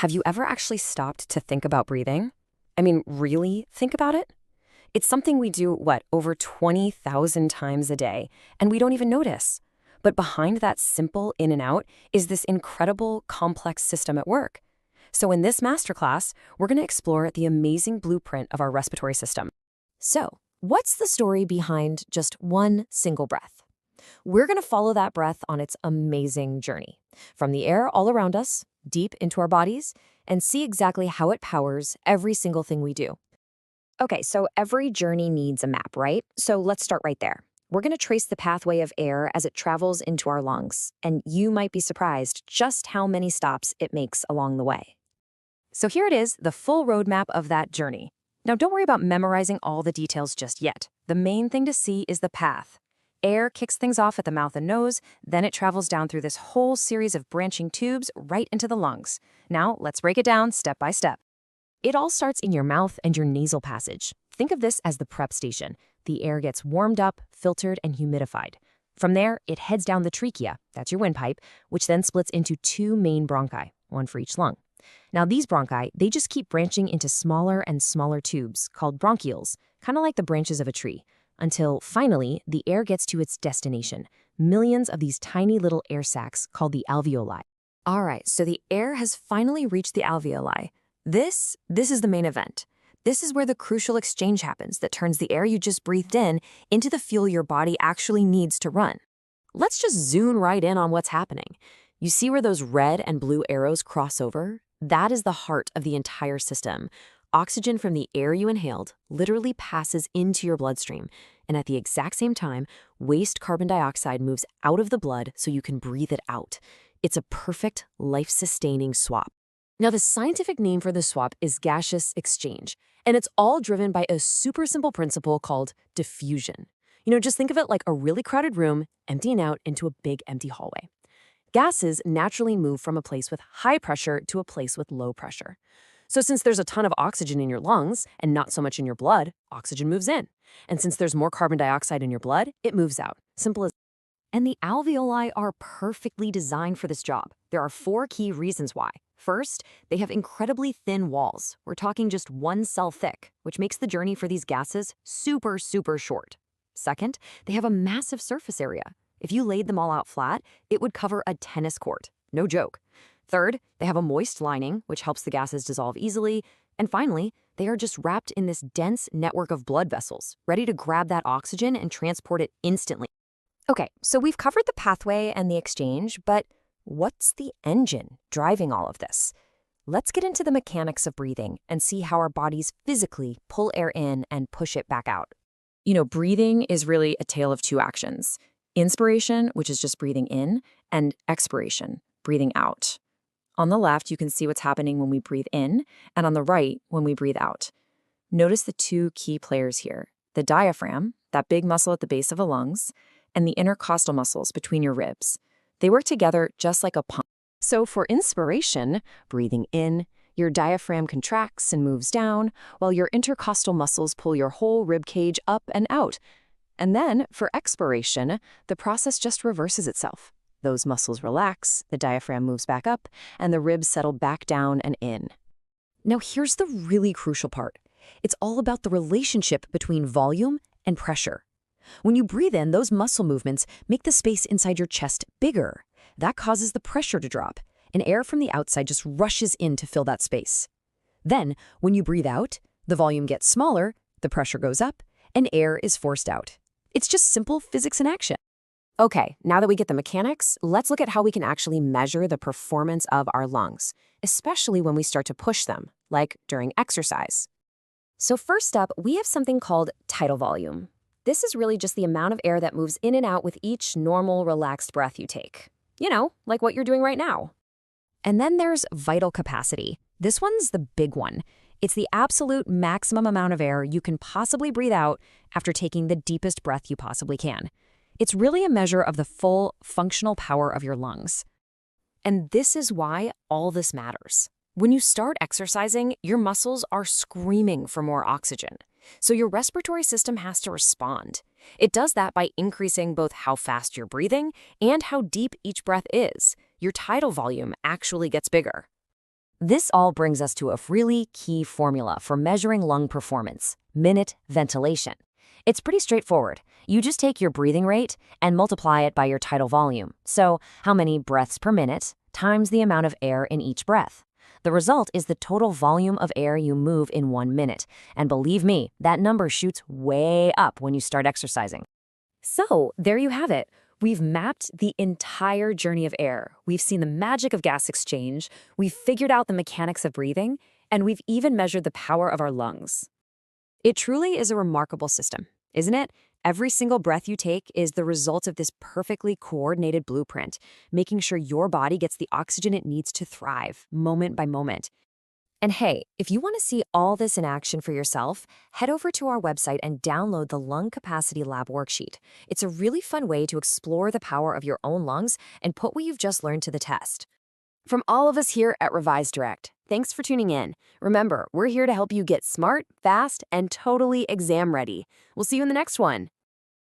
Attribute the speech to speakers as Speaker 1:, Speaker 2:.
Speaker 1: Have you ever actually stopped to think about breathing? I mean, really think about it? It's something we do, over 20,000 times a day, and we don't even notice. But behind that simple in and out is this incredible, complex system at work. So in this masterclass, we're going to explore the amazing blueprint of our respiratory system.
Speaker 2: So, what's the story behind just one single breath? We're going to follow that breath on its amazing journey, from the air all around us, deep into our bodies, and see exactly how it powers every single thing we do. Okay, so every journey needs a map, right? So let's start right there. We're going to trace the pathway of air as it travels into our lungs, and you might be surprised just how many stops it makes along the way. So here it is, the full roadmap of that journey. Now, don't worry about memorizing all the details just yet. The main thing to see is the path. Air kicks things off at the mouth and nose, then it travels down through this whole series of branching tubes right into the lungs. Now, let's break it down step by step. It all starts in your mouth and your nasal passage. Think of this as the prep station. The air gets warmed up, filtered, and humidified. From there, it heads down the trachea, that's your windpipe, which then splits into two main bronchi, one for each lung. Now, these bronchi, they just keep branching into smaller and smaller tubes called bronchioles, kind of like the branches of a tree, until finally the air gets to its destination, millions of these tiny little air sacs called the alveoli. All right, so the air has finally reached the alveoli. This is the main event. This is where the crucial exchange happens that turns the air you just breathed in into the fuel your body actually needs to run. Let's just zoom right in on what's happening. You see where those red and blue arrows cross over? That is the heart of the entire system. Oxygen from the air you inhaled literally passes into your bloodstream, and at the exact same time, waste carbon dioxide moves out of the blood so you can breathe it out. It's a perfect, life-sustaining swap. Now, the scientific name for this swap is gaseous exchange, and it's all driven by a super simple principle called diffusion. Just think of it like a really crowded room emptying out into a big empty hallway. Gases naturally move from a place with high pressure to a place with low pressure. So since there's a ton of oxygen in your lungs and not so much in your blood, oxygen moves in. And since there's more carbon dioxide in your blood, it moves out. Simple as. And the alveoli are perfectly designed for this job. There are 4 key reasons why. First, they have incredibly thin walls. We're talking just 1 cell thick, which makes the journey for these gases super, super short. Second, they have a massive surface area. If you laid them all out flat, it would cover a tennis court. No joke. Third, they have a moist lining, which helps the gases dissolve easily. And finally, they are just wrapped in this dense network of blood vessels, ready to grab that oxygen and transport it instantly. Okay, so we've covered the pathway and the exchange, but what's the engine driving all of this? Let's get into the mechanics of breathing and see how our bodies physically pull air in and push it back out. Breathing is really a tale of 2 actions. Inspiration, which is just breathing in, and expiration, breathing out. On the left, you can see what's happening when we breathe in, and on the right, when we breathe out. Notice the 2 key players here, the diaphragm, that big muscle at the base of the lungs, and the intercostal muscles between your ribs. They work together just like a pump. So for inspiration, breathing in, your diaphragm contracts and moves down, while your intercostal muscles pull your whole rib cage up and out. And then, for expiration, the process just reverses itself. Those muscles relax, the diaphragm moves back up, and the ribs settle back down and in. Now here's the really crucial part. It's all about the relationship between volume and pressure. When you breathe in, those muscle movements make the space inside your chest bigger. That causes the pressure to drop, and air from the outside just rushes in to fill that space. Then, when you breathe out, the volume gets smaller, the pressure goes up, and air is forced out. It's just simple physics in action. Okay, now that we get the mechanics, let's look at how we can actually measure the performance of our lungs, especially when we start to push them, like during exercise. So first up, we have something called tidal volume. This is really just the amount of air that moves in and out with each normal, relaxed breath you take. Like what you're doing right now. And then there's vital capacity. This one's the big one. It's the absolute maximum amount of air you can possibly breathe out after taking the deepest breath you possibly can. It's really a measure of the full functional power of your lungs. And this is why all this matters. When you start exercising, your muscles are screaming for more oxygen. So your respiratory system has to respond. It does that by increasing both how fast you're breathing and how deep each breath is. Your tidal volume actually gets bigger. This all brings us to a really key formula for measuring lung performance: minute ventilation. It's pretty straightforward. You just take your breathing rate and multiply it by your tidal volume. So, how many breaths per minute times the amount of air in each breath. The result is the total volume of air you move in 1 minute. And believe me, that number shoots way up when you start exercising.
Speaker 1: So, there you have it. We've mapped the entire journey of air. We've seen the magic of gas exchange, we've figured out the mechanics of breathing, and we've even measured the power of our lungs. It truly is a remarkable system, isn't it? Every single breath you take is the result of this perfectly coordinated blueprint, making sure your body gets the oxygen it needs to thrive, moment by moment. And hey, if you want to see all this in action for yourself, head over to our website and download the Lung Capacity Lab worksheet. It's a really fun way to explore the power of your own lungs and put what you've just learned to the test. From all of us here at Revise Direct, thanks for tuning in. Remember, we're here to help you get smart, fast, and totally exam ready. We'll see you in the next one.